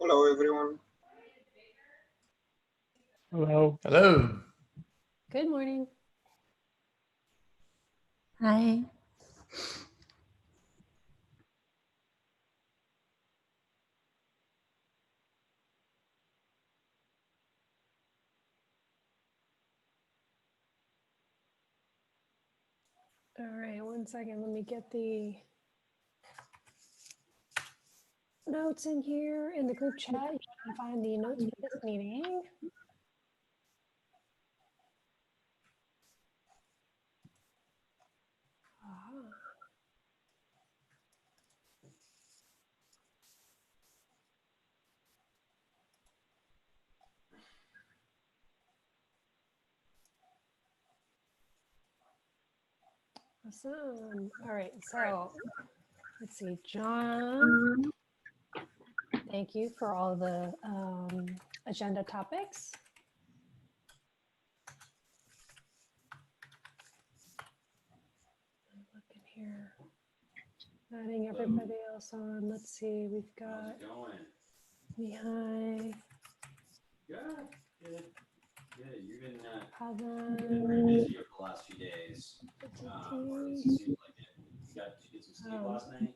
Hello, everyone. Hello. Hello. Good morning. Hi. All right, 1 second. Let me get the notes in here in the group chat. You can find the notes for this meeting. Awesome. All right, so let's see, John. Thank you for all the agenda topics. Look in here, adding everybody else on. Let's see, we've got Mihai. Good. You've been Pavan. busy over the last few days. Or at least it seems like it. You got to get some sleep last night.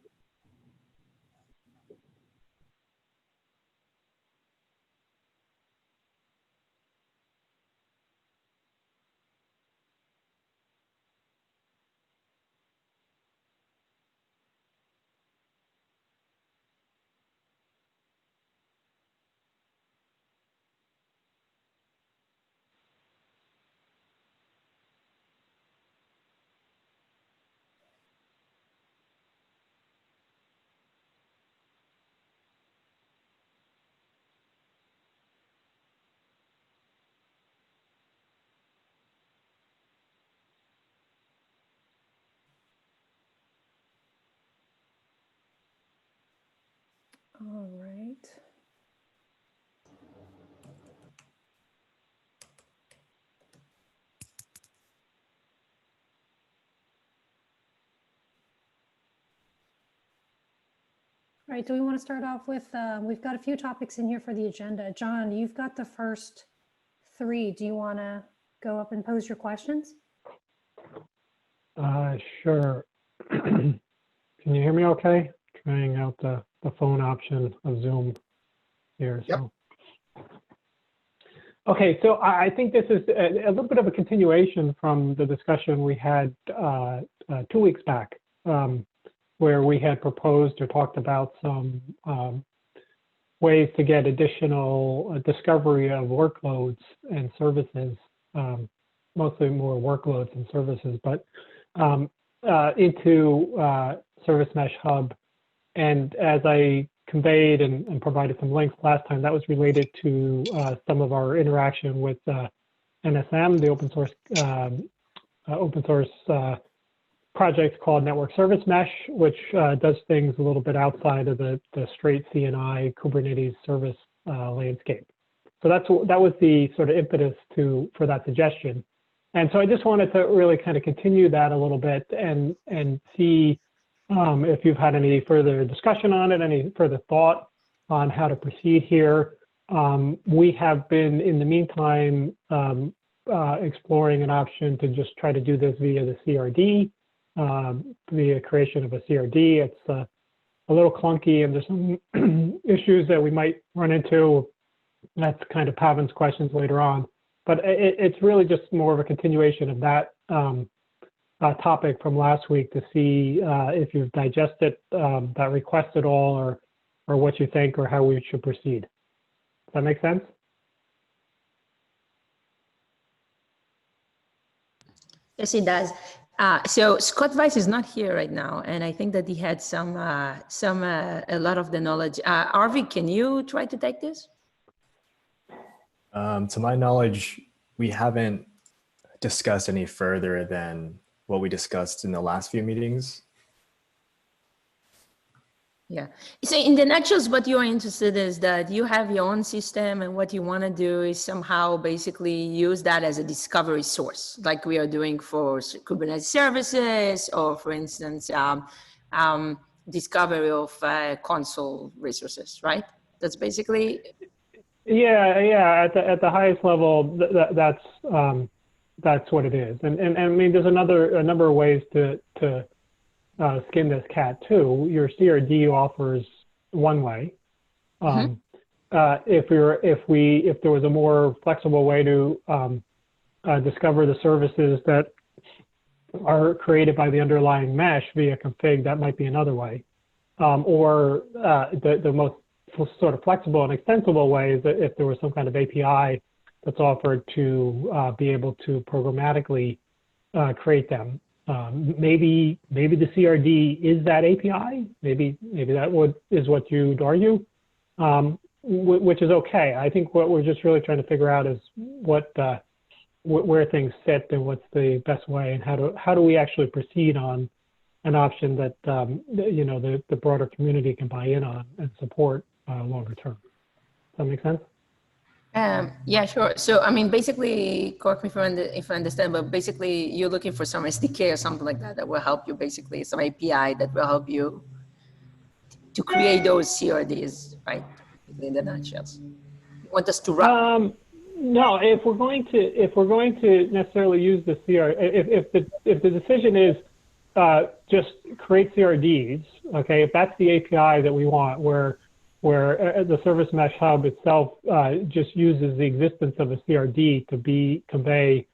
All right. All right, do we want to start off with, we've got a few topics in here for the agenda. John, you've got the first three. Do you want to go up and pose your questions? Sure. Can you hear me okay? Trying out the phone option of Zoom here. Yep. So. Okay, so I think this is a little bit of a continuation from the discussion we had 2 weeks back, where we had proposed or talked about some ways to get additional discovery of workloads and services, mostly more workloads and services, but into Service Mesh Hub. And as I conveyed and provided some links last time, that was related to some of our interaction with NSM, the open source project called Network Service Mesh, which does things a little bit outside of the straight CNI Kubernetes service landscape. So that was the sort of impetus for that suggestion. And so I just wanted to really kind of continue that a little bit and see if you've had any further discussion on it, any further thought on how to proceed here. We have been, in the meantime, exploring an option to just try to do this via the CRD, via creation of a CRD. It's a little clunky, and there's some issues that we might run into. That's kind of Pavan's questions later on. But it's really just more of a continuation of that topic from last week to see if you've digested that request at all, or what you think, or how we should proceed. Does that make sense? Yes, it does. So Scott Weiss is not here right now, and I think that he had a lot of the knowledge. Arvi, can you try to take this? To my knowledge, we haven't discussed any further than what we discussed in the last few meetings. Yeah. So in the nutshell, what you are interested in is that you have your own system, and what you want to do is somehow basically use that as a discovery source, like we are doing for Kubernetes services, or for instance, discovery of console resources, right? That's basically, Yeah. At the highest level, that's what it is. And I mean, there's a number of ways to skin this cat too. Your CRD offers one way. If there was a more flexible way to discover the services that are created by the underlying mesh via config, that might be another way. Or the most sort of flexible and extensible way is that if there was some kind of API that's offered to be able to programmatically create them. Maybe the CRD is that API. Maybe that is what you'd argue, which is okay. I think what we're just really trying to figure out is where things sit and what's the best way, and how do we actually proceed on an option that the broader community can buy in on and support longer term. Does that make sense? Yeah, sure. So, I mean, basically, correct me if I understand, but basically you're looking for some SDK or something like that will help you, basically some API that will help you to create those CRDs, right? In the nutshells. You want us to run? No, if we're going to necessarily use the CRD, if the decision is just create CRDs, okay, if that's the API that we want, where the Service Mesh Hub itself just uses the existence of a CRD to convey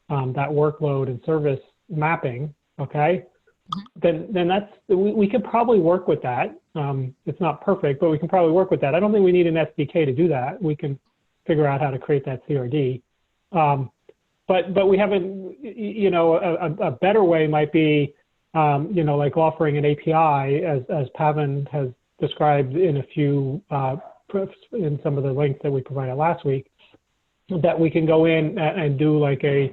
that workload and service mapping, okay, then we could probably work with that. It's not perfect, but we can probably work with that. I don't think we need an SDK to do that. We can figure out how to create that CRD. But we haven't, a better way might be, like offering an API as Pavan has described in a few, in some of the links that we provided last week, that we can go in and do like a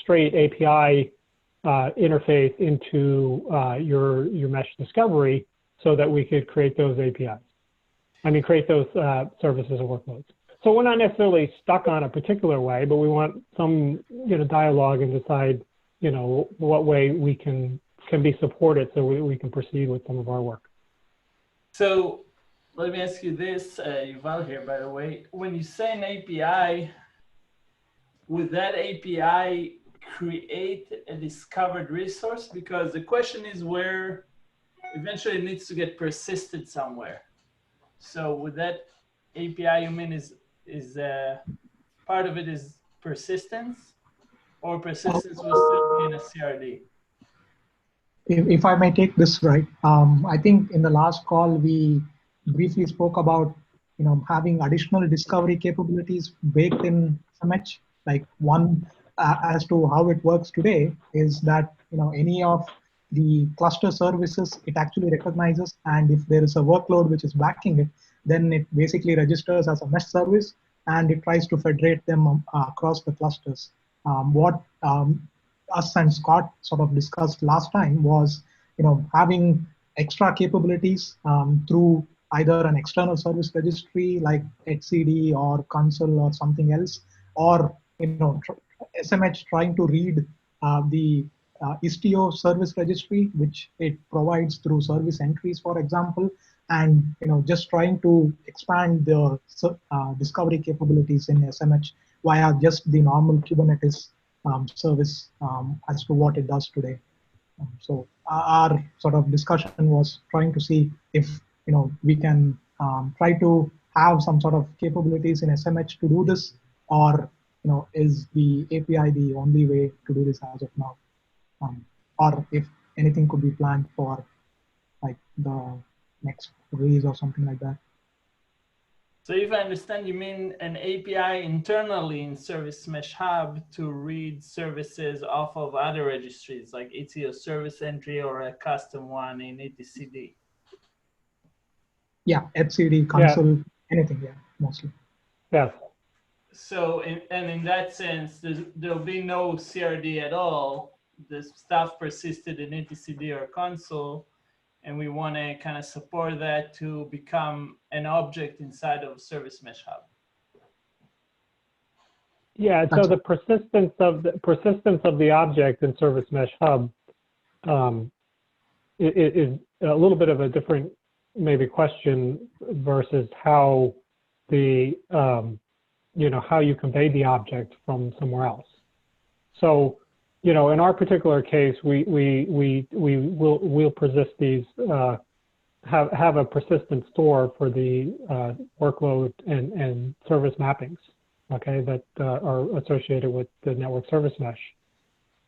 straight API interface into your mesh discovery so that we could create those APIs. Create those services and workloads. So we're not necessarily stuck on a particular way, but we want some, dialogue and decide, what way we can be supported so we can proceed with some of our work. So let me ask you this, Yuval here, by the way. When you say an API, would that API create a discovered resource? Because the question is where eventually it needs to get persisted somewhere. So with that API, you mean is part of it is persistence, or persistence will still be in a CRD? If I may take this right, I think in the last call we briefly spoke about having additional discovery capabilities baked in SMH. Like one as to how it works today is that any of the cluster services it actually recognizes, and if there is a workload which is backing it, then it basically registers as a mesh service and it tries to federate them across the clusters. What us and Scott sort of discussed last time was, having extra capabilities through either an external service registry like etcd or console or something else, or SMH trying to read the Istio service registry, which it provides through service entries, for example, and just trying to expand the discovery capabilities in SMH via just the normal Kubernetes service as to what it does today. So our sort of discussion was trying to see if we can try to have some sort of capabilities in SMH to do this, or is the API the only way to do this as of now, or if anything could be planned for like the next release or something like that. So if I understand, you mean an API internally in Service Mesh Hub to read services off of other registries, like Istio service entry or a custom one in etcd. Yeah, etcd, console, anything, mostly. Yeah. So, and in that sense, there'll be no CRD at all. The stuff persisted in etcd or console, and we want to kind of support that to become an object inside of Service Mesh Hub. Yeah, so the persistence of the object in Service Mesh Hub is a little bit of a different maybe question versus how the, how you convey the object from somewhere else. So, in our particular case, we'll persist these, have a persistent store for the workload and service mappings, okay, that are associated with the network service mesh.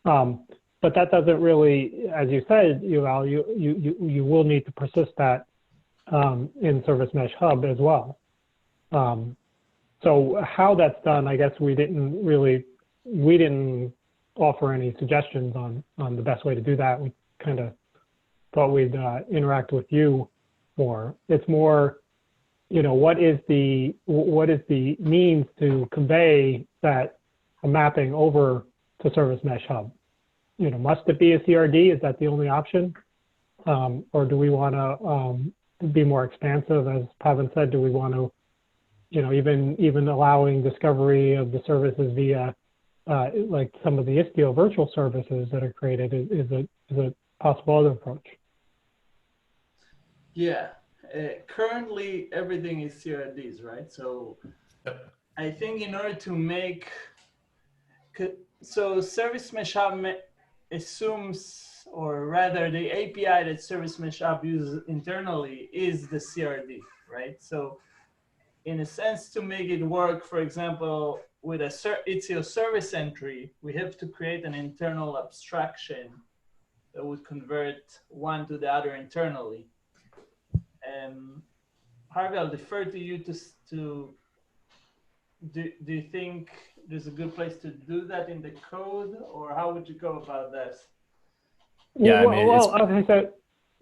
But that doesn't really, as you said, Yuval, you will need to persist that in Service Mesh Hub as well. So how that's done, I guess we didn't offer any suggestions on the best way to do that. We kind of thought we'd interact with you more. It's more, what is the means to convey that mapping over to Service Mesh Hub? Must it be a CRD? Is that the only option? Or do we want to be more expansive, as Pavan said? Do we want to, even allowing discovery of the services via like some of the Istio virtual services that are created is a possible other approach? Yeah, currently everything is CRDs, right? So I think in order to make, so Service Mesh Hub assumes, or rather the API that Service Mesh Hub uses internally is the CRD, right? So in a sense, to make it work, for example, with a Istio service entry, we have to create an internal abstraction that would convert one to the other internally. Harvey, I'll defer to you do you think there's a good place to do that in the code, or how would you go about that? Yeah, as I said,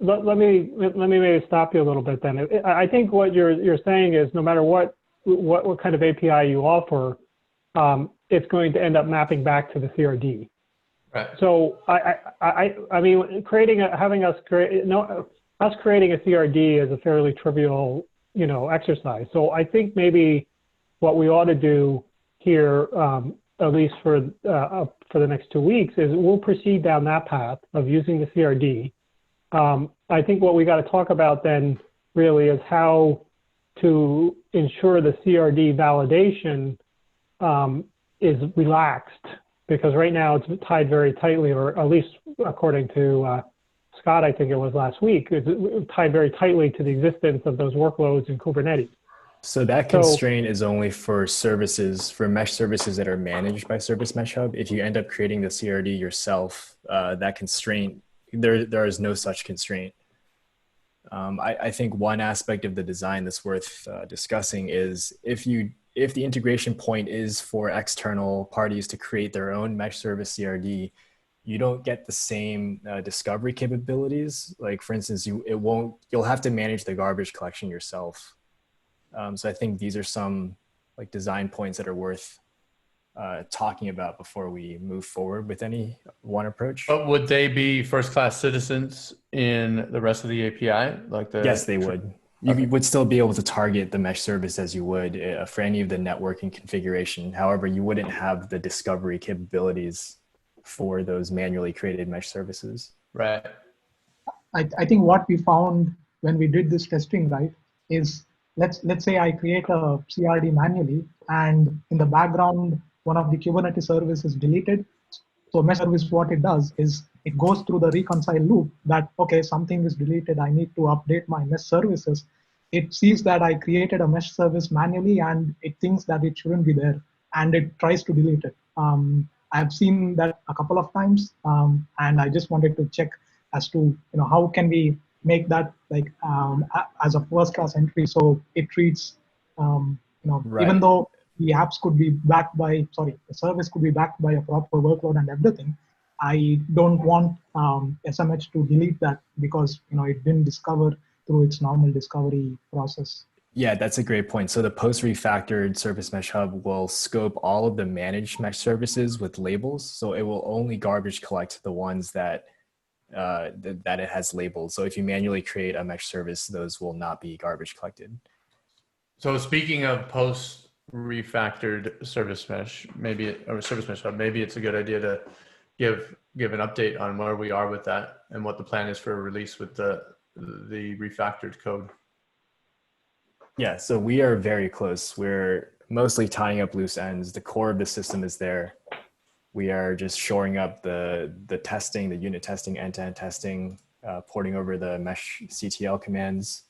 let me maybe stop you a little bit then. I think what you're saying is no matter what kind of API you offer, it's going to end up mapping back to the CRD. Right. So I mean, us creating a CRD is a fairly trivial, exercise. So I think maybe what we ought to do here, at least for the next 2 weeks, is we'll proceed down that path of using the CRD. I think what we got to talk about then really is how to ensure the CRD validation is relaxed, because right now it's tied very tightly, or at least according to Scott, I think it was last week, it's tied very tightly to the existence of those workloads in Kubernetes. So that constraint is only for services, for mesh services that are managed by Service Mesh Hub. If you end up creating the CRD yourself, that constraint, there is no such constraint. I think one aspect of the design that's worth discussing is if the integration point is for external parties to create their own mesh service CRD, you don't get the same discovery capabilities. Like for instance, you'll have to manage the garbage collection yourself. So I think these are some like design points that are worth talking about before we move forward with any one approach. But would they be first-class citizens in the rest of the API? Yes, they would. You would still be able to target the mesh service as you would for any of the networking configuration. However, you wouldn't have the discovery capabilities for those manually created mesh services. Right. I think what we found when we did this testing, right, is let's say I create a CRD manually, and in the background, one of the Kubernetes services is deleted. So mesh service, what it does is it goes through the reconcile loop that, okay, something is deleted, I need to update my mesh services. It sees that I created a mesh service manually and it thinks that it shouldn't be there, and it tries to delete it. I've seen that a couple of times, and I just wanted to check as to how can we make that like as a first-class entry, so it treats Right. even though the apps could be backed by the service could be backed by a proper workload and everything. I don't want SMH to delete that because it didn't discover through its normal discovery process. Yeah, that's a great point. So the post-refactored Service Mesh Hub will scope all of the managed mesh services with labels. So it will only garbage collect the ones that it has labeled. So if you manually create a mesh service, those will not be garbage collected. So speaking of post-refactored Service Mesh, or Service Mesh Hub, maybe it's a good idea to give an update on where we are with that and what the plan is for a release with the refactored code. Yeah, so we are very close. We're mostly tying up loose ends. The core of the system is there. We are just shoring up the testing, the unit testing, end-to-end testing, porting over the mesh CTL commands,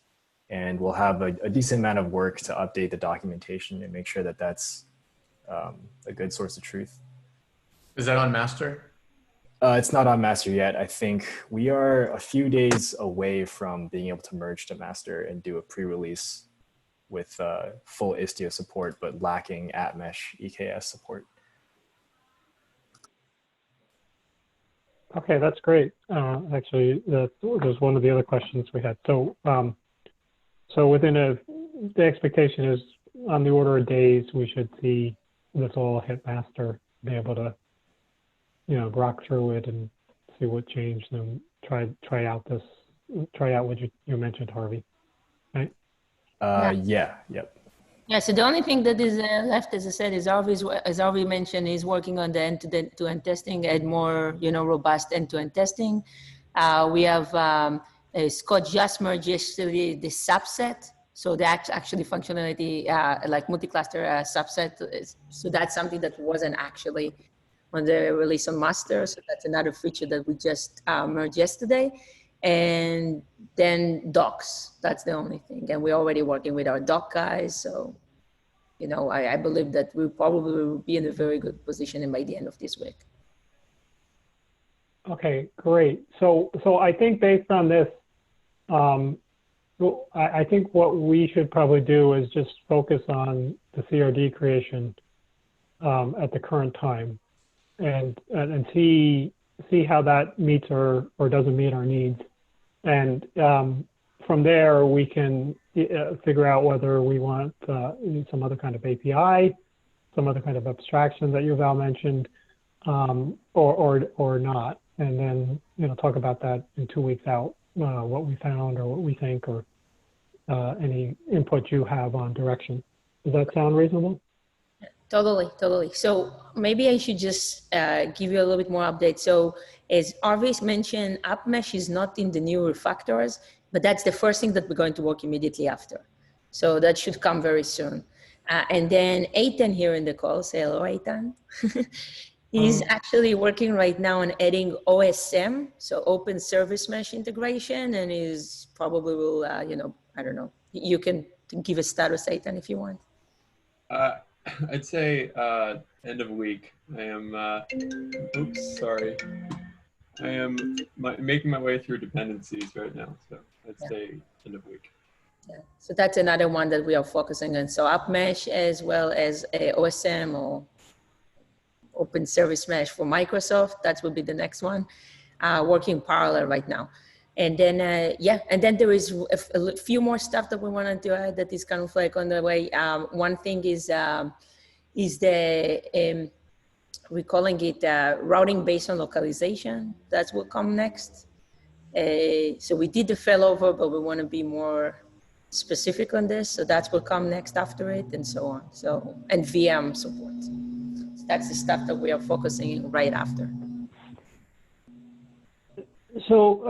and we'll have a decent amount of work to update the documentation and make sure that that's a good source of truth. Is that on master? It's not on master yet. I think we are a few days away from being able to merge to master and do a pre-release with full Istio support, but lacking at-mesh EKS support. Okay, that's great. Actually, that was one of the other questions we had. So, so within the expectation is on the order of days, we should see this all hit master, be able to, rock through it and see what changed and try out what you mentioned, Harvey, right? Yeah, yep. Yeah, so the only thing that is left, as I said, is as Harvey mentioned, is working on the end-to-end testing and more, robust end-to-end testing. We have Scott just merged yesterday the subset, so that's actually functionality like multi-cluster subset. So that's something that wasn't actually on the release on master. So that's another feature that we just merged yesterday. And then docs, that's the only thing. And we're already working with our doc guys. So, I believe that we probably will be in a very good position by the end of this week. Okay, great. So I think based on this, I think what we should probably do is just focus on the CRD creation at the current time and see how that meets or doesn't meet our needs. And from there, we can figure out whether we want some other kind of API, some other kind of abstraction that Yuval mentioned, or not. And then, talk about that in 2 weeks out, what we found or what we think, or any input you have on direction. Does that sound reasonable? Totally. So maybe I should just give you a little bit more update. So as Arvis mentioned, AppMesh is not in the new refactors, but that's the first thing that we're going to work immediately after. So that should come very soon. And then Eitan here in the call, say hello, Eitan. He's actually working right now on adding OSM, so Open Service Mesh integration, and is probably will, I don't know. You can give a status, Eitan, if you want. I'd say end of week. I am, oops, sorry. I am making my way through dependencies right now. So I'd say end of week. Yeah. So that's another one that we are focusing on. So AppMesh as well as OSM or Open Service Mesh for Microsoft. That will be the next one, working parallel right now. And then, and then there is a few more stuff that we wanted to add that is kind of like on the way. One thing is the, we're calling it routing based on localization. That will come next. So we did the failover, but we want to be more specific on this. So that will come next after it and so on. So, and VM support. So that's the stuff that we are focusing right after. So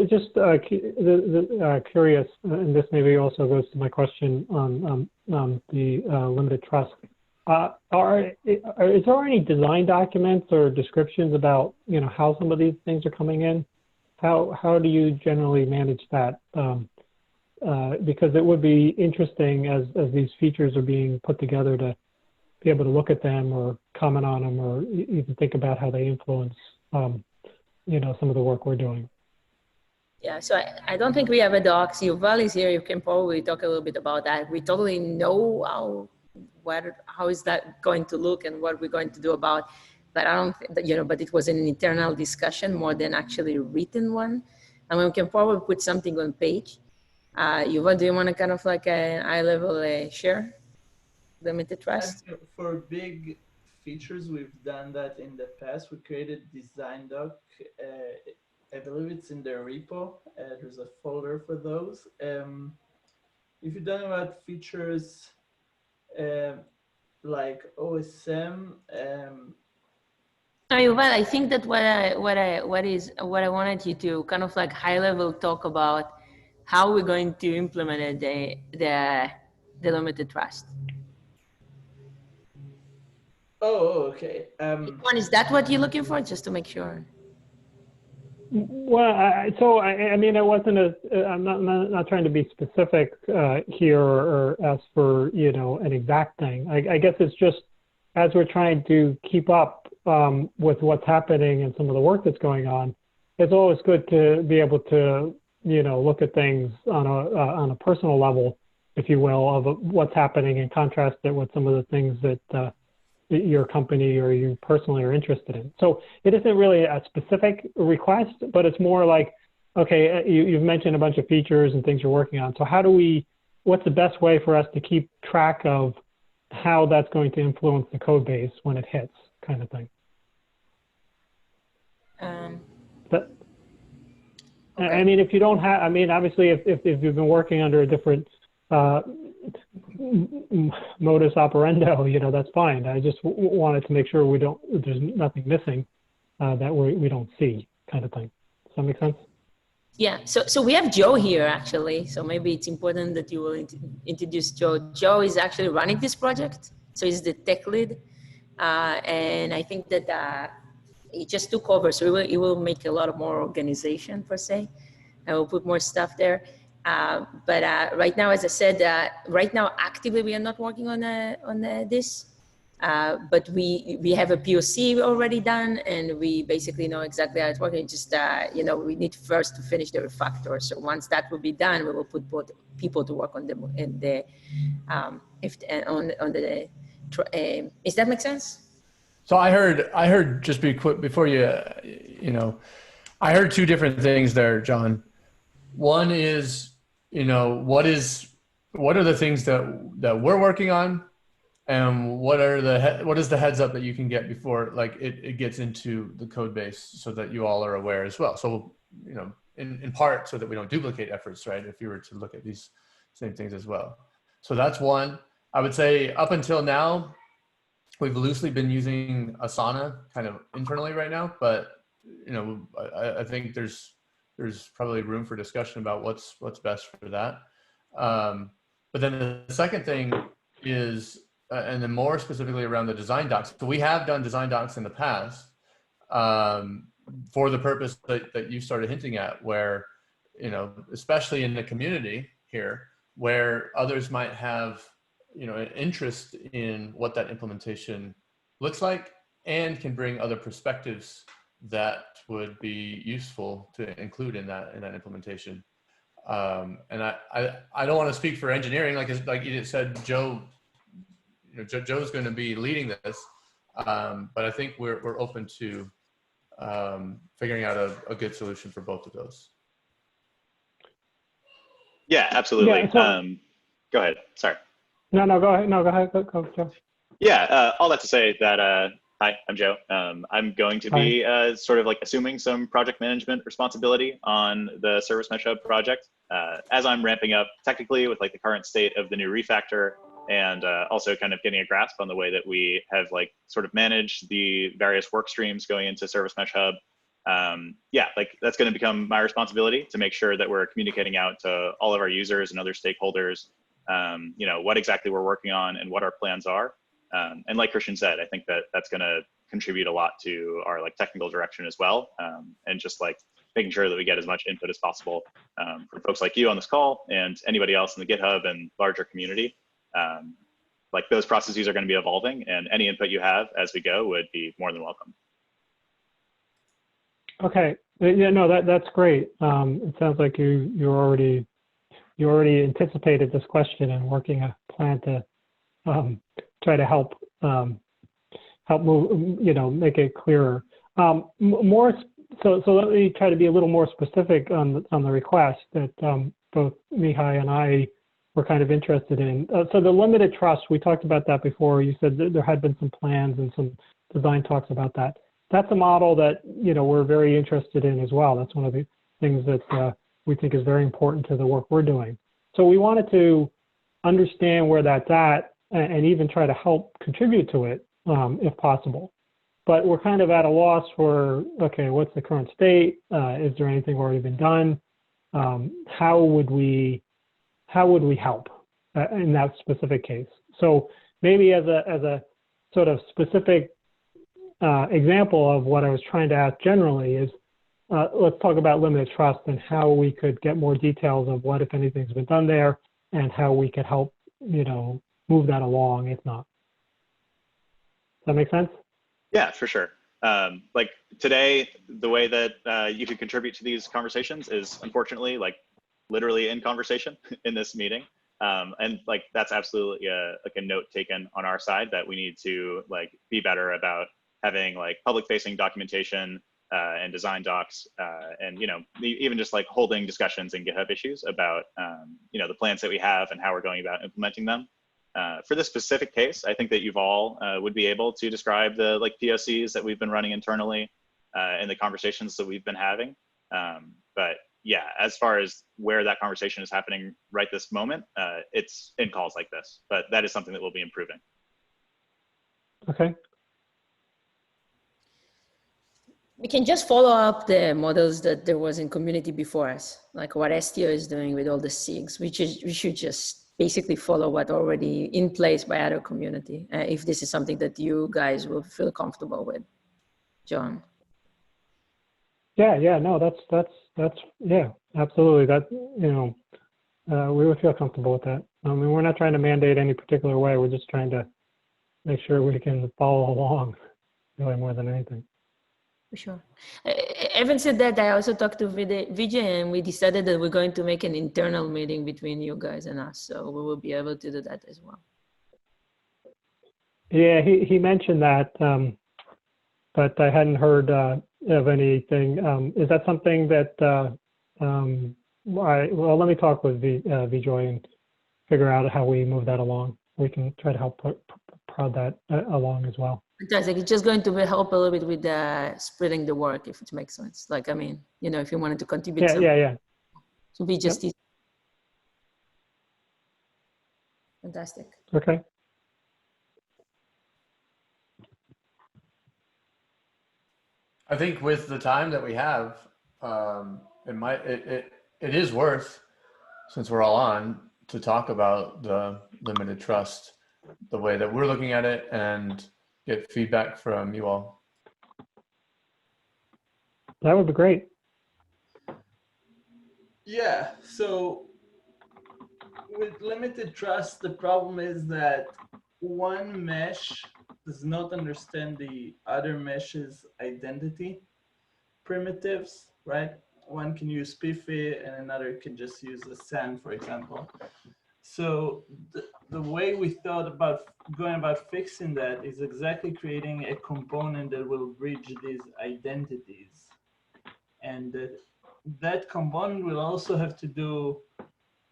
just curious, and this maybe also goes to my question on the limited trust. Is there any design documents or descriptions about how some of these things are coming in? How do you generally manage that? Because it would be interesting as these features are being put together to be able to look at them or comment on them or even think about how they influence some of the work we're doing. Yeah, so I don't think we have a docs. Yuval is here. You can probably talk a little bit about that. We totally know how is that going to look and what we're going to do about. But I don't think that, but it was an internal discussion more than actually a written one. And we can probably put something on page. Yuval, do you want to kind of like a high level share limited trust? For big features, we've done that in the past. We created design doc. I believe it's in the repo. There's a folder for those. If you're talking about features like OSM, Yuval, I think that what I wanted you to kind of like high level talk about how we're going to implement the the limited trust. Oh, okay. One, is that what you're looking for? Just to make sure. Well, I mean, it wasn't I'm not trying to be specific here or ask for, you know, an exact thing. I guess it's just as we're trying to keep up with what's happening and some of the work that's going on, it's always good to be able to, you know, look at things on a personal level, if you will, of what's happening and contrast it with some of the things that your company or you personally are interested in. So it isn't really a specific request, but it's more like, okay, you've mentioned a bunch of features and things you're working on. So what's the best way for us to keep track of how that's going to influence the code base when it hits, kind of thing? Okay. I mean, if you don't have, I mean, obviously, if you've been working under a different modus operandi, you know, that's fine. I just wanted to make sure there's nothing missing that we don't see, kind of thing. Does that make sense? Yeah, so we have Joe here actually. So maybe it's important that you will introduce Joe. Joe is actually running this project. So he's the tech lead. And I think that he just took over. So he will make a lot of more organization per se. I will put more stuff there. But right now, as I said, right now actively we are not working on this. But we have a POC already done, and we basically know exactly how it's working. Just you know, we need first to finish the refactor. So once that will be done, we will put both people to work on the Does that make sense? So I heard just be quick before you know, I heard two different things there, John. One is, you know, what are the things that we're working on, and what is the heads up that you can get before like it gets into the code base, so that you all are aware as well. So, you know, in part so that we don't duplicate efforts, right? If you were to look at these same things as well. So that's one. I would say up until now, we've loosely been using Asana kind of internally right now, but you know, I think there's probably room for discussion about what's best for that. But then the second thing is, and then more specifically around the design docs. So we have done design docs in the past for the purpose that you started hinting at, where, you know, especially in the community here, where others might have, you know, an interest in what that implementation looks like and can bring other perspectives that would be useful to include in that implementation. And I don't want to speak for engineering, like you said, Joe. You know, Joe's going to be leading this, but I think we're open to figuring out a good solution for both of those. Yeah, absolutely. Yeah, so, go ahead. Sorry. No, go ahead. No, go ahead. Go, Joe. Yeah, all that to say that, hi, I'm Joe. I'm going to be sort of like assuming some project management responsibility on the Service Mesh Hub project as I'm ramping up technically with like the current state of the new refactor, and also kind of getting a grasp on the way that we have like sort of managed the various work streams going into Service Mesh Hub. Yeah, like that's going to become my responsibility to make sure that we're communicating out to all of our users and other stakeholders, you know, what exactly we're working on and what our plans are. And like Christian said, I think that that's going to contribute a lot to our like technical direction as well, and just like making sure that we get as much input as possible from folks like you on this call and anybody else in the GitHub and larger community. Like those processes are going to be evolving, and any input you have as we go would be more than welcome. Okay. Yeah, no, that's great. It sounds like you already anticipated this question and working a plan to try to help move, you know, make it clearer. So let me try to be a little more specific on the request that both Mihai and I were kind of interested in. So the limited trust, we talked about that before. You said that there had been some plans and some design talks about that. That's a model that, you know, we're very interested in as well. That's one of the things that we think is very important to the work we're doing. So we wanted to understand where that's at and even try to help contribute to it if possible. But we're kind of at a loss for, okay, what's the current state? Is there anything already been done? How would we help? in that specific case. So maybe as a sort of specific example of what I was trying to ask generally is, let's talk about limited trust and how we could get more details of what, if anything's been done there, and how we could help, move that along, if not. Does that make sense? Yeah, for sure. Like today, the way that you could contribute to these conversations is unfortunately like literally in conversation in this meeting. And like that's absolutely like a note taken on our side that we need to like be better about having like public facing documentation and design docs and even just like holding discussions in GitHub issues about the plans that we have and how we're going about implementing them. For this specific case, I think that Yuval would be able to describe the like POCs that we've been running internally and the conversations that we've been having. But yeah, as far as where that conversation is happening right this moment, it's in calls like this, but that is something that we'll be improving. Okay. We can just follow up the models that there was in community before us, like what STO is doing with all the SIGs. We should just basically follow what already in place by other community, if this is something that you guys will feel comfortable with. John. Yeah, no, that's yeah, absolutely. That, we would feel comfortable with that. I mean, we're not trying to mandate any particular way. We're just trying to make sure we can follow along, really, more than anything. For sure. Having said that, I also talked to Vijay and we decided that we're going to make an internal meeting between you guys and us. So we will be able to do that as well. Yeah, he mentioned that, but I hadn't heard of anything. Is that something that, well, let me talk with Vijay and figure out how we move that along. We can try to help prod that along as well. Fantastic. It's just going to help a little bit with spreading the work, if it makes sense. Like, I mean, if you wanted to contribute. Yeah. So we just. Yep. Fantastic. Okay. I think with the time that we have, it is worth, since we're all on, to talk about the limited trust, the way that we're looking at it, and get feedback from you all. That would be great. Yeah, so with limited trust, the problem is that one mesh does not understand the other mesh's identity primitives, right? One can use PIFI and another can just use a SAN, for example. So the way we thought about going about fixing that is exactly creating a component that will bridge these identities. And that component will also have to do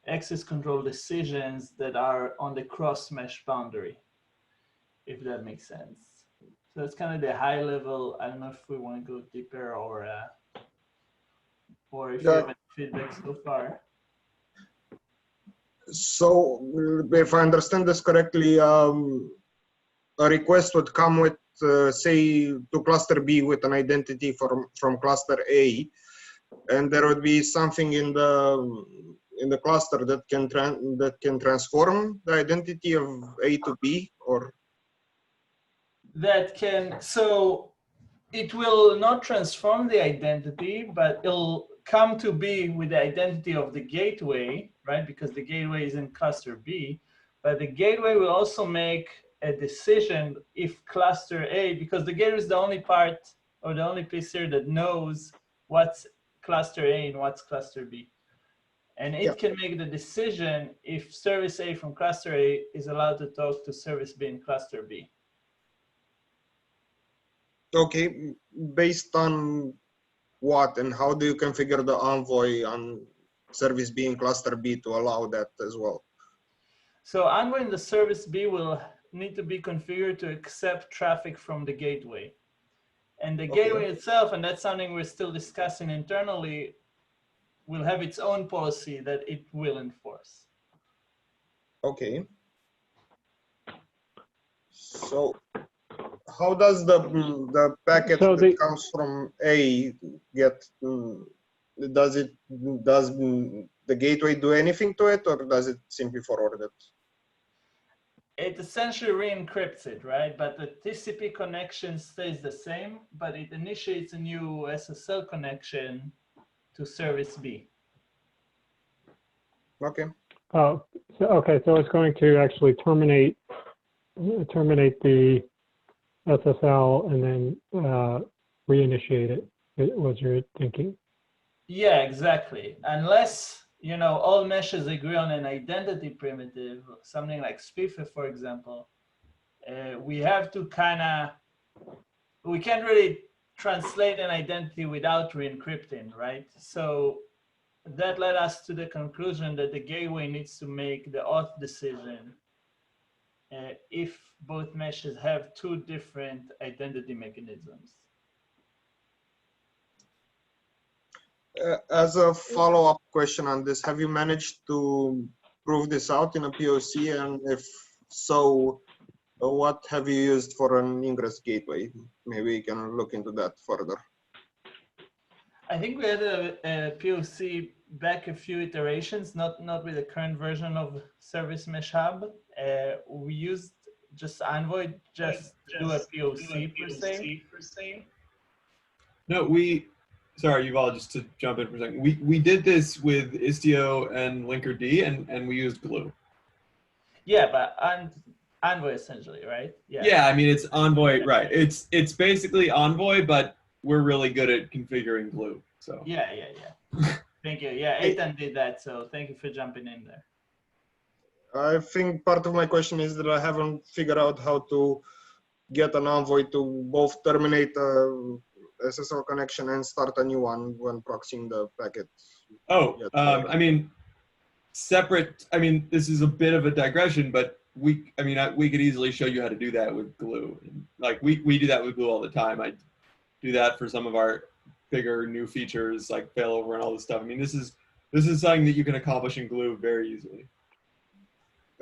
access control decisions that are on the cross-mesh boundary, if that makes sense. So that's kind of the high level. I don't know if we want to go deeper or if you have any feedback so far. So if I understand this correctly, a request would come with, say, to cluster B with an identity from cluster A, and there would be something in the cluster that can transform the identity of A to B, or that can, so it will not transform the identity, but it'll come to be with the identity of the gateway, right? Because the gateway is in cluster B, but the gateway will also make a decision if cluster A, because the gateway is the only part or the only piece here that knows what's cluster A and what's cluster B. And it can make the decision if service A from cluster A is allowed to talk to service B in cluster B. okay, based on what and how do you configure the envoy on service B in cluster B to allow that as well? So Envoy in the service B will need to be configured to accept traffic from the gateway. And the gateway itself, and that's something we're still discussing internally, will have its own policy that it will enforce. Okay. So how does the packet that comes from A get, does the the gateway do anything to it, or does it simply forward it? It essentially re-encrypts it, right? But the TCP connection stays the same, but it initiates a new SSL connection to service B. Okay. So it's going to actually terminate the SSL and then reinitiate it, was your thinking? Yeah, exactly. Unless, you know, all meshes agree on an identity primitive, something like SPIFFE, for example, we have to we can't really translate an identity without re-encrypting, right? So that led us to the conclusion that the gateway needs to make the auth decision if both meshes have two different identity mechanisms. As a follow-up question on this, have you managed to prove this out in a POC? And if so, what have you used for an ingress gateway? Maybe you can look into that further. I think we had a POC back a few iterations, not with the current version of Service Mesh Hub. We used just Envoy just to do a POC per se. No, sorry, Yuval, just to jump in for a second. We did this with Istio and Linkerd, and we used Glue. Yeah, but Envoy essentially, right? Yeah, I mean, it's Envoy, right. It's basically Envoy, but we're really good at configuring Glue. So Yeah. Thank you. Yeah, Eitan did that, so thank you for jumping in there. I think part of my question is that I haven't figured out how to get an Envoy to both terminate a SSL connection and start a new one when proxying the packet. I mean, separate. I mean, this is a bit of a digression, but we could easily show you how to do that with Glue. Like we do that with Glue all the time. I do that for some of our bigger new features like failover and all this stuff. I mean, this is something that you can accomplish in Glue very easily.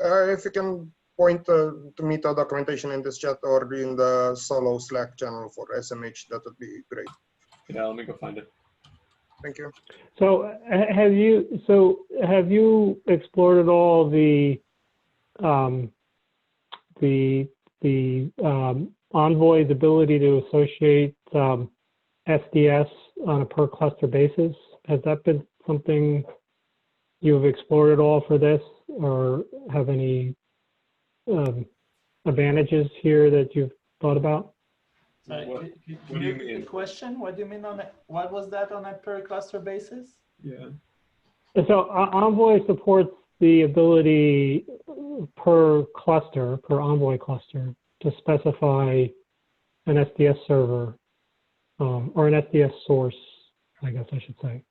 If you can point to me to documentation in this chat or in the solo Slack channel for SMH, that would be great. Yeah, let me go find it. Thank you. So have you explored at all the Envoy's ability to associate SDS on a per cluster basis? Has that been something you've explored at all for this, or have any advantages here that you've thought about? Sorry, What can do you repeat mean? the question? What do you mean what was that on a per cluster basis? Yeah. So Envoy supports the ability per Envoy cluster, to specify an SDS server or an SDS source, I guess I should say.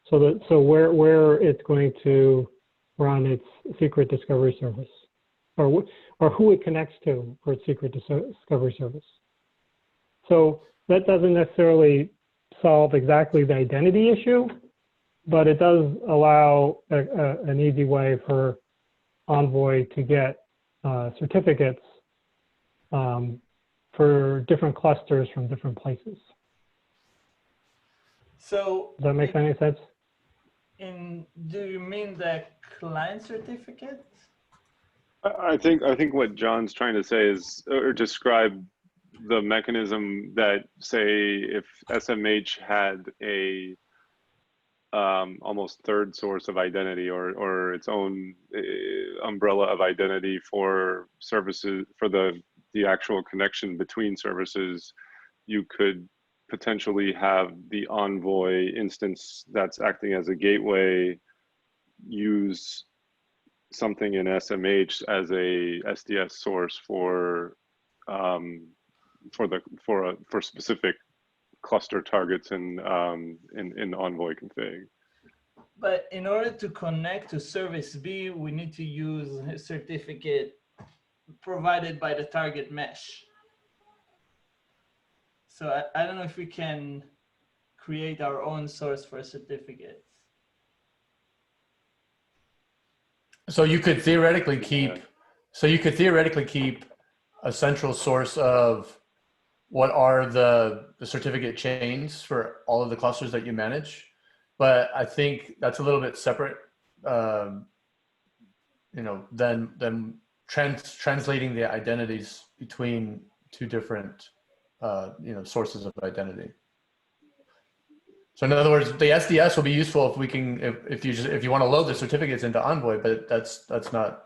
So where it's going to run its secret discovery service, or who it connects to for its secret discovery service. So that doesn't necessarily solve exactly the identity issue, but it does allow an easy way for Envoy to get certificates for different clusters from different places. So does that make any sense? Do you mean the client certificate? I think what John's trying to say is, or describe the mechanism that, say, if SMH had a almost third source of identity or its own umbrella of identity for services, for the actual connection between services, you could potentially have the Envoy instance that's acting as a gateway use something in SMH as a SDS source for specific cluster targets in Envoy config. But in order to connect to service B, we need to use a certificate provided by the target mesh. So I don't know if we can create our own source for certificates. So you could theoretically keep a central source of what are the certificate chains for all of the clusters that you manage. But I think that's a little bit separate then translating the identities between two different sources of identity. So in other words, the SDS will be useful if we can, if you want to load the certificates into Envoy, but that's not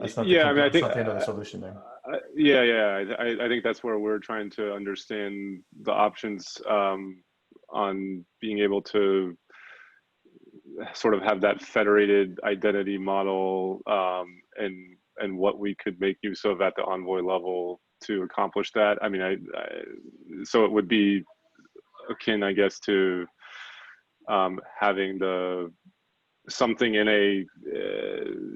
that's not yeah, I mean, I that's think not the end of the solution there. I think that's where we're trying to understand the options on being able to sort of have that federated identity model and what we could make use of at the Envoy level to accomplish that. I mean, so it would be akin, I guess, to having something in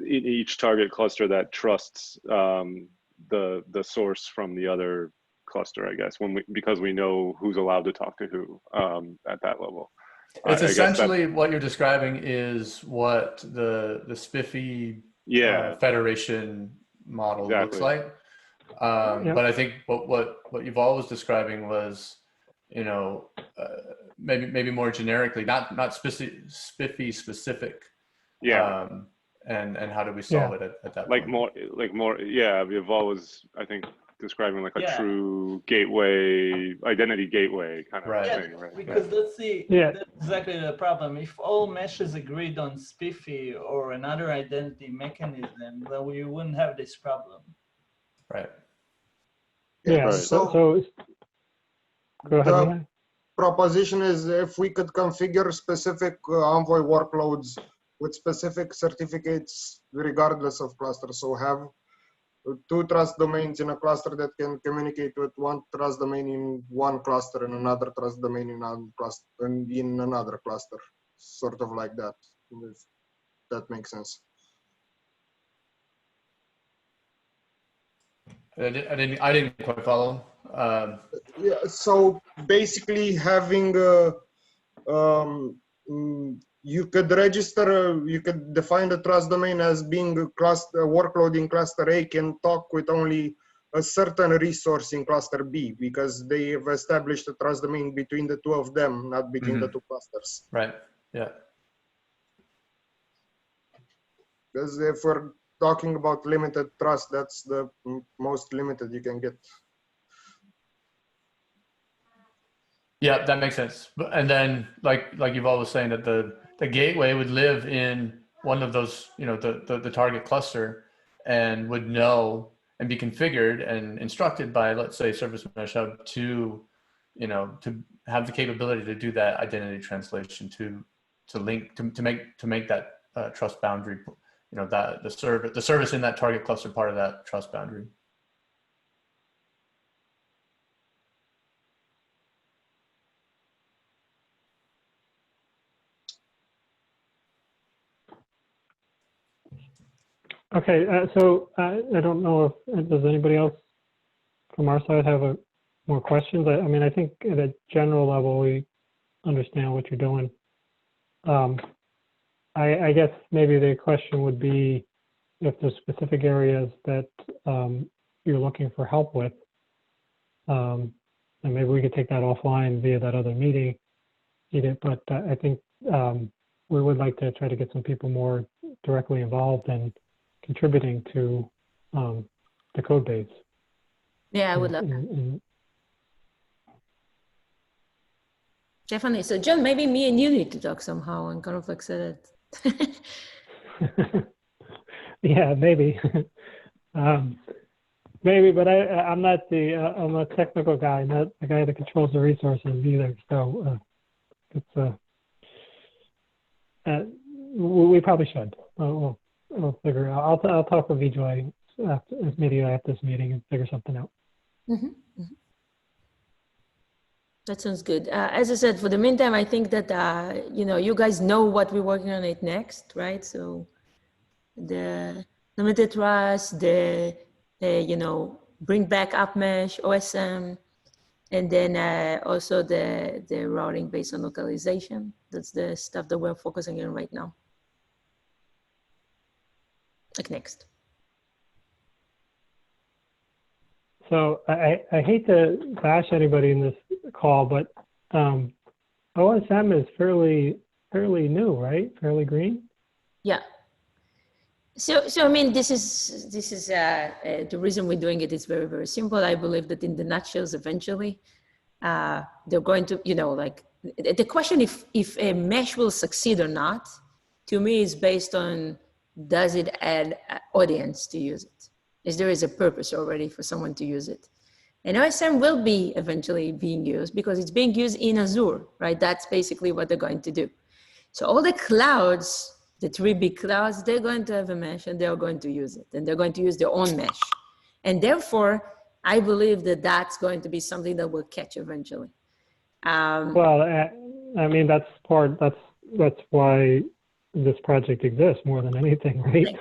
each target cluster that trusts the source from the other cluster, I guess, because we know who's allowed to talk to who at that level. It's essentially what you're describing is what the SPIFFE federation model looks like. But I think what Yuval was describing was, maybe more generically, not SPIFFE specific. And how do we solve it at that point? Yuval was, I think, describing like a true gateway, identity gateway kind of thing, right? Because let's see, that's exactly the problem. If all meshes agreed on SPIFFE or another identity mechanism, then we wouldn't have this problem. Right. Yeah. Right. So go ahead. The proposition is if we could configure specific Envoy workloads with specific certificates regardless of cluster. So have two trust domains in a cluster that can communicate with one trust domain in one cluster and another trust domain in another cluster, sort of like that, if that makes sense. I didn't quite follow. Yeah, so basically having you could register, you could define the trust domain as being a cluster workload in cluster A can talk with only a certain resource in cluster B because they have established a trust domain between the two of them, not between the two clusters. Right. Yeah. Because if we're talking about limited trust, that's the most limited you can get. Yeah, that makes sense. And then, like you've always saying, that the gateway would live in one of those, the target cluster, and would know and be configured and instructed by, let's say, Service Mesh Hub to have the capability to do that identity translation, to link, to make that trust boundary, that the service in that target cluster part of that trust boundary. Okay, so I don't know if does anybody else from our side have more questions? I mean, I think at a general level we understand what you're doing. I guess maybe the question would be if there's specific areas that you're looking for help with, and maybe we could take that offline via that other meeting. But I think we would like to try to get some people more directly involved and contributing to the code base. Yeah, I would love that. Definitely. So John, maybe me and you need to talk somehow and kind of like set it. Yeah, maybe. Maybe, but I'm not I'm a technical guy, not the guy that controls the resources either. So it's we probably should. We'll figure it out. I'll talk with Vijay after this meeting and figure something out. That sounds good. As I said, for the meantime, I think that you guys know what we're working on it next, right? So the limited trust, the bring back UpMesh, OSM, and then also the routing based on localization. That's the stuff that we're focusing on right now. Like next. So I hate to bash anybody in this call, but OSM is fairly fairly new, right? Fairly green. Yeah. So I mean, this is the reason we're doing it is very, very simple. I believe that in the nutshells, eventually, they're going to, you know, like the question if a mesh will succeed or not, to me is based on, does it add audience to use it? Is there is a purpose already for someone to use it? And OSM will be eventually being used because it's being used in Azure, right? That's basically what they're going to do. So all the clouds, the 3 big clouds, they're going to have a mesh and they're going to use it, and they're going to use their own mesh. And therefore, I believe that that's going to be something that will catch eventually. Well, I mean, that's why this project exists more than anything, right?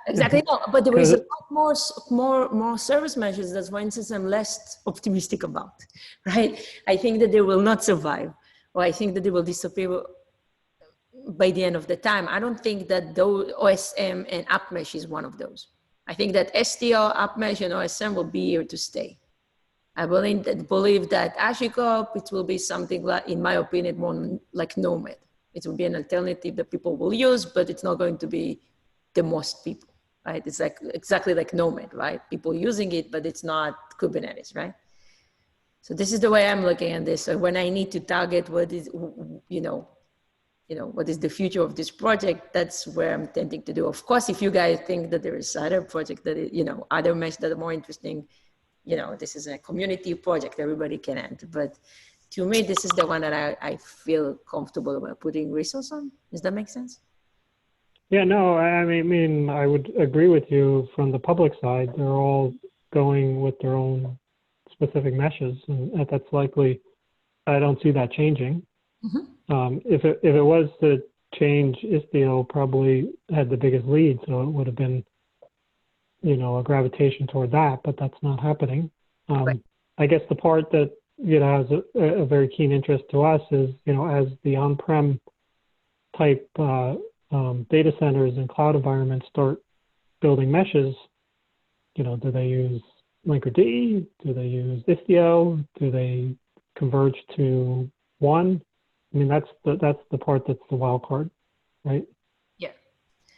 Exactly. No, but there is a lot more service meshes that, for instance, I'm less optimistic about, right? I think that they will not survive, or I think that they will disappear by the end of the time. I don't think that those OSM and app mesh is one of those. I think that STL, app mesh, and OSM will be here to stay. I believe that HashiCorp, it will be something like, in my opinion, more like Nomad. It will be an alternative that people will use, but it's not going to be the most people, right? It's like exactly like Nomad, right? People using it, but it's not Kubernetes, right? So this is the way I'm looking at this. So when I need to target what is, what is the future of this project, that's where I'm tending to do. Of course, if you guys think that there is other project that, other mesh that are more interesting, this is a community project, everybody can enter. But to me, this is the one that I feel comfortable about putting resource on. Does that make sense? Yeah, no, I mean, I would agree with you from the public side. They're all going with their own specific meshes, and that's likely, I don't see that changing. Mm-hmm. If it was to change, Istio probably had the biggest lead, so it would have been, a gravitation toward that, but that's not happening. Right. I guess the part that, has a very keen interest to us is, as the on-prem type data centers and cloud environments start building meshes, do they use Linkerd? Do they use Istio? Do they converge to one? I mean, that's the part that's the wild card, right? Yeah.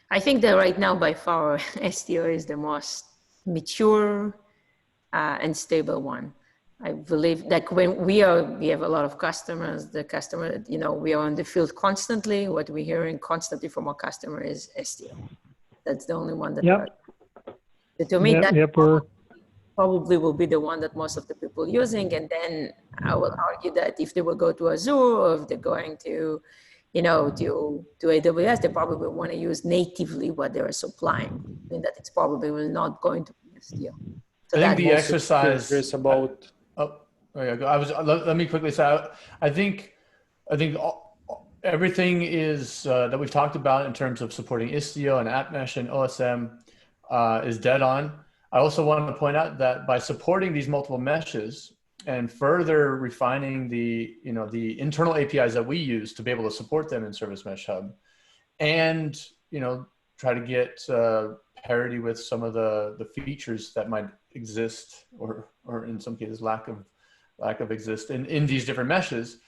I think that right now, by far, Istio is the most mature and stable one. I believe that when we have a lot of customers, we are on the field constantly. What we're hearing constantly from our customer is Istio. That's the only one that to me, that probably will be the one that most of the people using. And then I will argue that if they will go to Azure, or if they're going to, to AWS, they probably want to use natively what they're supplying. I mean, that it's probably not going to be Istio. So I think the exercise about. Let me quickly say, I think everything is that we've talked about in terms of supporting Istio and AppMesh and OSM is dead on. I also want to point out that by supporting these multiple meshes and further refining the internal APIs that we use to be able to support them in Service Mesh Hub, and try to get parity with some of the features that might exist, or in some cases lack of exist in these different meshes,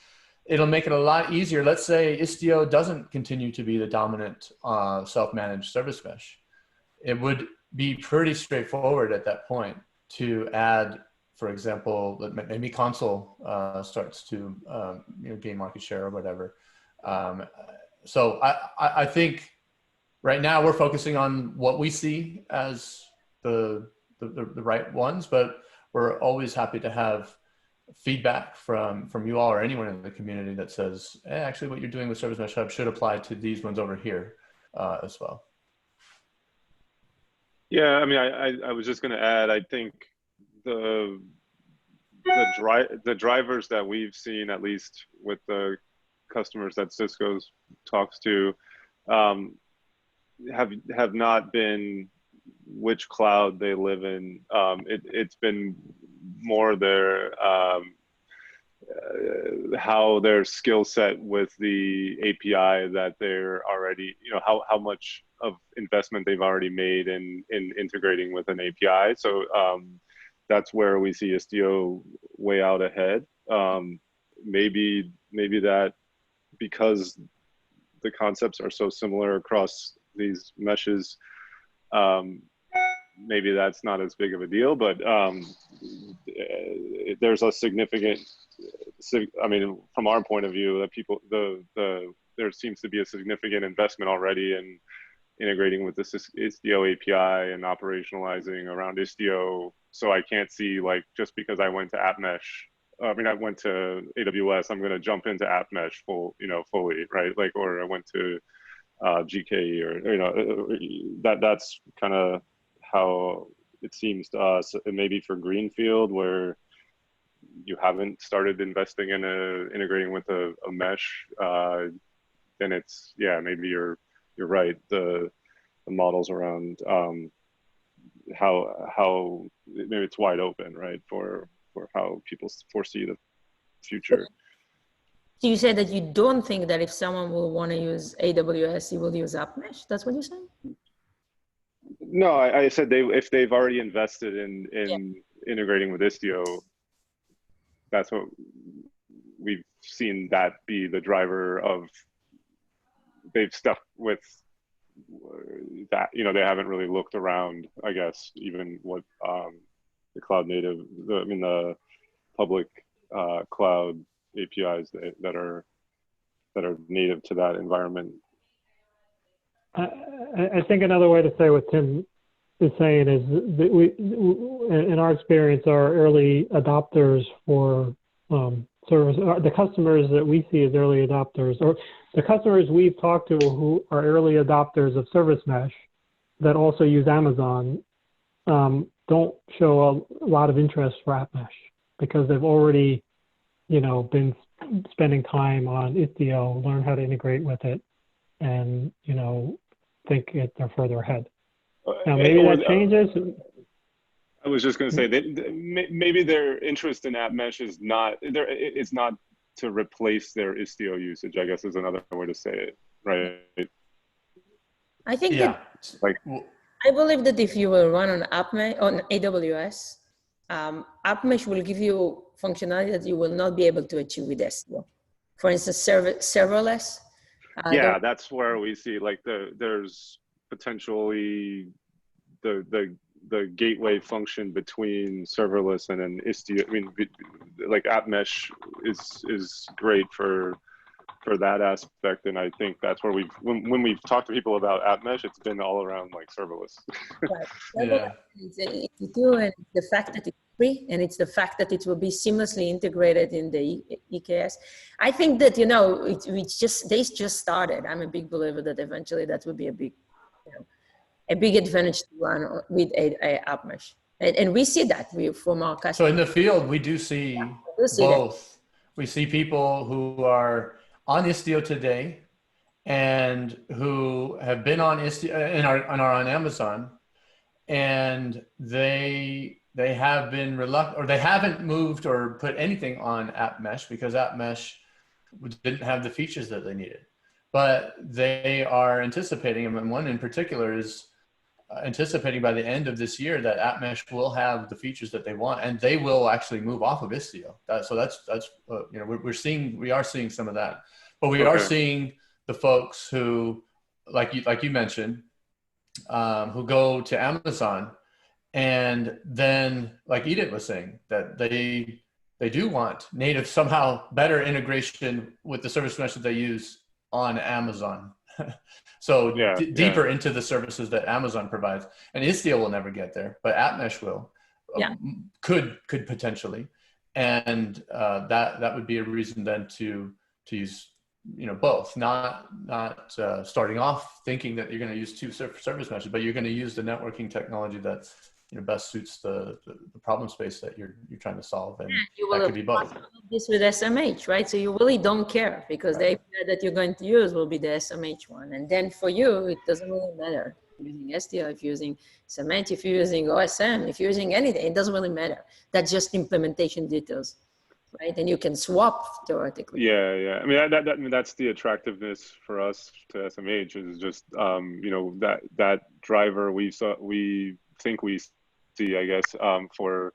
it'll make it a lot easier. Let's say Istio doesn't continue to be the dominant self-managed service mesh. It would be pretty straightforward at that point to add, for example, maybe console starts to gain market share or whatever. So I think right now we're focusing on what we see as the right ones, but we're always happy to have feedback from you all or anyone in the community that says, hey, actually what you're doing with Service Mesh Hub should apply to these ones over here as well. Yeah, I mean, I was just going to add, I think the drivers that we've seen, at least with the customers that Cisco talks to, have not been which cloud they live in. It's been more their how their skill set with the API that they're already, how much of investment they've already made in integrating with an API. So that's where we see Istio way out ahead. Maybe that because the concepts are so similar across these meshes, maybe that's not as big of a deal, but there's a significant, I mean, from our point of view, that people, there seems to be a significant investment already in integrating with this Istio API and operationalizing around Istio. So I can't see, like, just because I went to AppMesh, I mean, I went to AWS, I'm going to jump into AppMesh fully, right? Like, or I went to GKE, or, that's kind of how it seems to us. And maybe for Greenfield, where you haven't started investing in integrating with a mesh, then it's, yeah, maybe you're right. The models around how maybe it's wide open, right, for how people foresee the future. So you said that you don't think that if someone will want to use AWS, he will use AppMesh. That's what you're saying? No, I said if they've already invested in integrating with Istio, that's what we've seen that be the driver of. They've stuck with that, they haven't really looked around, I guess, even what the cloud native, the public cloud APIs that are native to that environment. I think another way to say what Tim is saying is that we, in our experience, our early adopters for service, the customers that we see as early adopters, or the customers we've talked to who are early adopters of Service Mesh that also use Amazon, don't show a lot of interest for AppMesh because they've already, been spending time on Istio, learn how to integrate with it, and, think they're further ahead. Now, maybe that changes. I was just going to say that maybe their interest in AppMesh is not to replace their Istio usage, I guess is another way to say it, right? I think that, like, I believe that if you will run on AppMesh on AWS, AppMesh will give you functionality that you will not be able to achieve with Istio. For instance, serverless. Yeah, that's where we see, like, there's potentially the gateway function between serverless and an Istio. I mean, like, AppMesh is great for that aspect, and I think that's where when we've talked to people about AppMesh, it's been all around, like, serverless. Right. Yeah. And the fact that it's free, and it's the fact that it will be seamlessly integrated in the EKS. I think that they just started. I'm a big believer that eventually that will be a big advantage to run with a AppMesh, and we see that from our customers. So in the field, we do see both. We see people who are on Istio today and who have been on Istio and are on Amazon, and they have been reluctant, or they haven't moved or put anything on AppMesh because AppMesh didn't have the features that they needed. But they are anticipating, and one in particular is anticipating by the end of this year that AppMesh will have the features that they want, and they will actually move off of Istio. So that's we are seeing some of that, but we are seeing the folks who, like you mentioned, who go to Amazon, and then, like Edith was saying, that they do want native, somehow better integration with the service mesh that they use on Amazon. So deeper into the services that Amazon provides, and Istio will never get there, but AppMesh will. Could potentially, and that would be a reason then to use both, not starting off thinking that you're going to use two service meshes, but you're going to use the networking technology that best suits the problem space that you're trying to solve, and that could be both. This with SMH, right? So you really don't care because the API that you're going to use will be the SMH one, and then for you it doesn't really matter if you're using Istio, if you're using SMH, if you're using OSM, if you're using anything, it doesn't really matter. That's just implementation details, right? And you can swap theoretically. Yeah. I mean, that's the attractiveness for us to SMH, is just that driver we think we see, I guess, for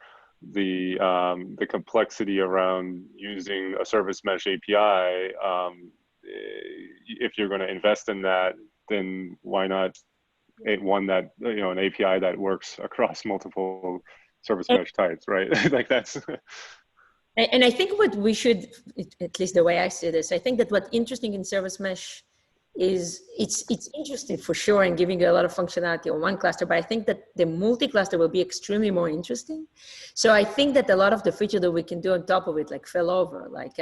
the complexity around using a service mesh API. if you're going to invest in that, then why not one that, an API that works across multiple service mesh types, right? Like that's. And I think what we should, at least the way I see this, I think that what's interesting in service mesh is it's interesting for sure and giving you a lot of functionality on one cluster, but I think that the multi-cluster will be extremely more interesting. So I think that a lot of the feature that we can do on top of it, like failover, like,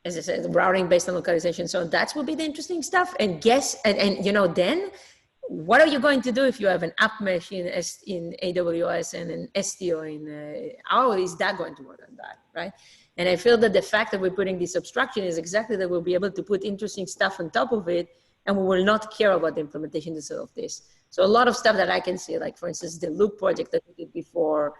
as I said, routing based on localization. So that will be the interesting stuff. And then what are you going to do if you have an app mesh in AWS and an STO in, how is that going to work on that, right? And I feel that the fact that we're putting this abstraction is exactly that we'll be able to put interesting stuff on top of it, and we will not care about the implementation of this. So a lot of stuff that I can see, like for instance, the loop project that we did before,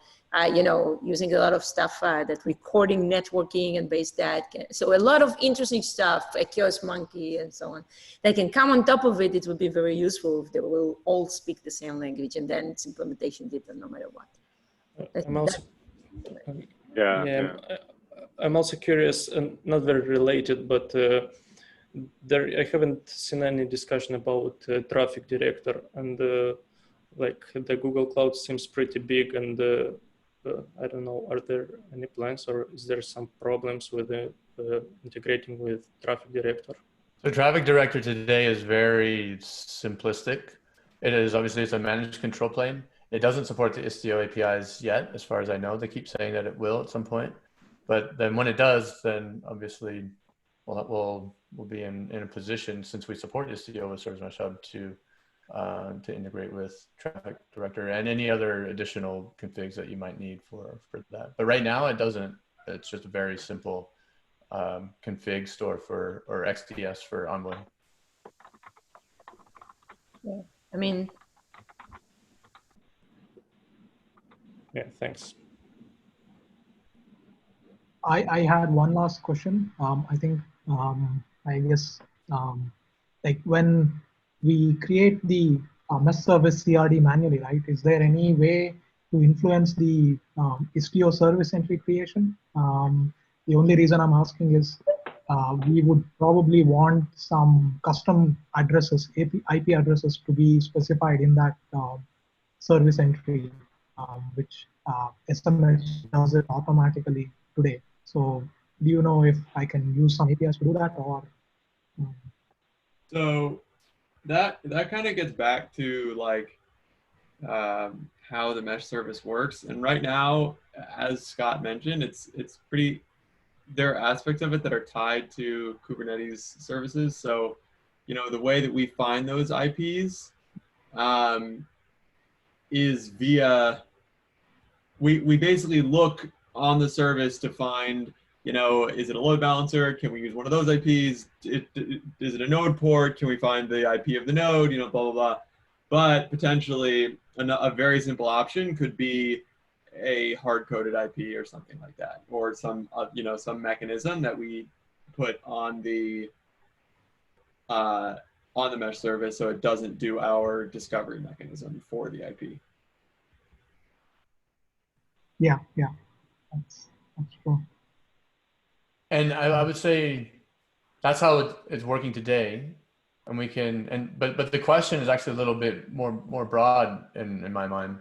using a lot of stuff that recording networking and base that. So a lot of interesting stuff, a Chaos Monkey and so on, that can come on top of it. It would be very useful if they will all speak the same language, and then its implementation different no matter what. I'm also, yeah. I'm also curious, and not very related, but I haven't seen any discussion about traffic director, and like the Google Cloud seems pretty big, and I don't know, are there any plans or is there some problems with integrating with traffic director? So traffic director today is very simplistic. It is obviously it's a managed control plane. It doesn't support the Istio APIs yet, as far as I know. They keep saying that it will at some point, but then when it does, then obviously we'll be in a position, since we support Istio with Service Mesh Hub, to integrate with traffic director and any other additional configs that you might need for that. But right now it doesn't. It's just a very simple config store or XDS for Envoy. Yeah, I mean. Yeah, thanks. I had one last question. I guess like when we create the mesh service CRD manually, right? Is there any way to influence the Istio service entry creation? The only reason I'm asking is we would probably want some custom addresses, IP addresses, to be specified in that service entry, which SMS does it automatically today. So do you know if I can use some APIs to do that, or? So that kind of gets back to like how the mesh service works. And right now, as Scott mentioned, it's pretty. There are aspects of it that are tied to Kubernetes services. So, the way that we find those IPs is via. We basically look on the service to find, is it a load balancer? Can we use one of those IPs? Is it a node port? Can we find the IP of the node? Blah, blah, blah. But potentially a very simple option could be a hard-coded IP or something like that, or some, some mechanism that we put on the mesh service so it doesn't do our discovery mechanism for the IP. Yeah, that's true. And I would say that's how it's working today, and we can. But the question is actually a little bit more broad in my mind,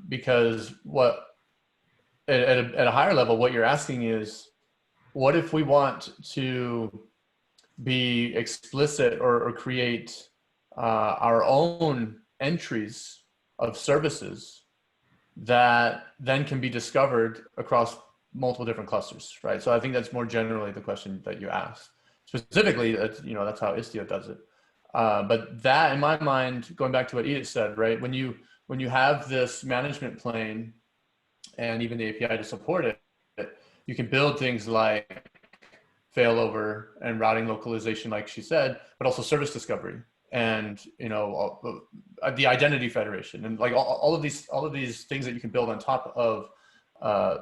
because at a higher level, what you're asking is, what if we want to be explicit or create our own entries of services that then can be discovered across multiple different clusters, right? So I think that's more generally the question that you asked. Specifically, that's how Istio does it. But that, in my mind, going back to what Edith said, right? When you have this management plane and even the API to support it, you can build things like failover and routing localization, like she said, but also service discovery and the identity federation and like all of these things that you can build on top of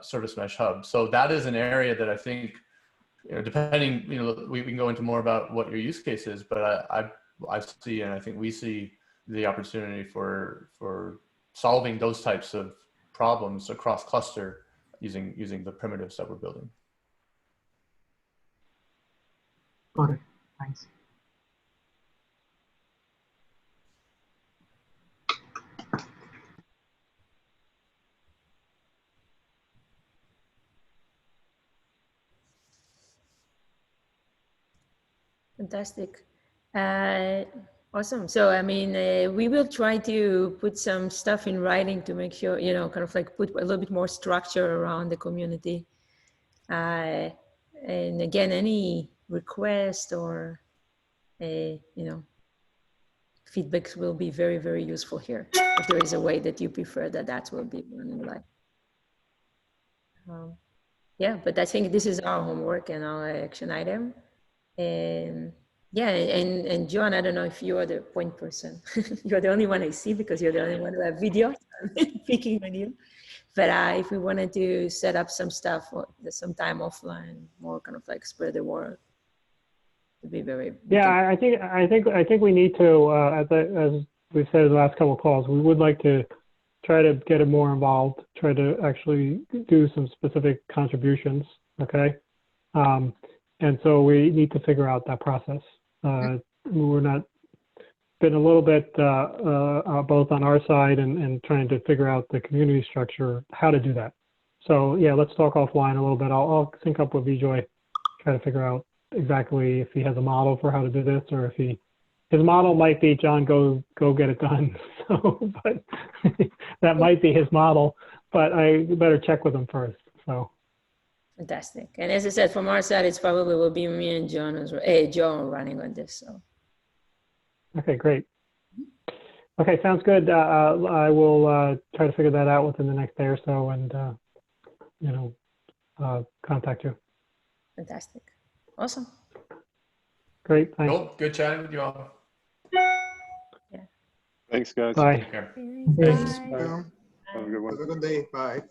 Service Mesh Hub. So that is an area that I think, depending, we can go into more about what your use case is, but I see, and I think we see the opportunity for solving those types of problems across cluster using the primitives that we're building. Got it. Thanks. Fantastic. Awesome. So, I mean, we will try to put some stuff in writing to make sure, you know, kind of like put a little bit more structure around the community. And again, any request or, you know, feedbacks will be very, very useful here. If there is a way that you prefer that will be running live. Yeah, but I think this is our homework and our action item. And yeah, and John, I don't know if you are the point person. You're the only one I see because you're the only one who have video. I'm picking on you. But if we wanted to set up some stuff or some time offline, more kind of like spread the word, to be very. Yeah, I think we need to, as we've said in the last couple of calls, we would like to try to get it more involved, try to actually do some specific contributions. Okay. And so we need to figure out that process. We're not been a little bit both on our side and trying to figure out the community structure, how to do that. So yeah, let's talk offline a little bit. I'll sync up with Vijay, try to figure out exactly if he has a model for how to do this, or if his model might be, John, go get it done. So, but that might be his model, but I better check with him first. So. Fantastic. And as I said, from our side, it's probably will be me and John as well. Hey, John running on this. So. Okay, great. Okay, sounds good. I will try to figure that out within the next day or so, and you know, contact you. Fantastic. Awesome. Great. Thanks. Cool. Good chatting with you all. Thanks, guys. Bye. Take care. Thanks. Thanks. Bye. Have a good one. Have a good day. Bye.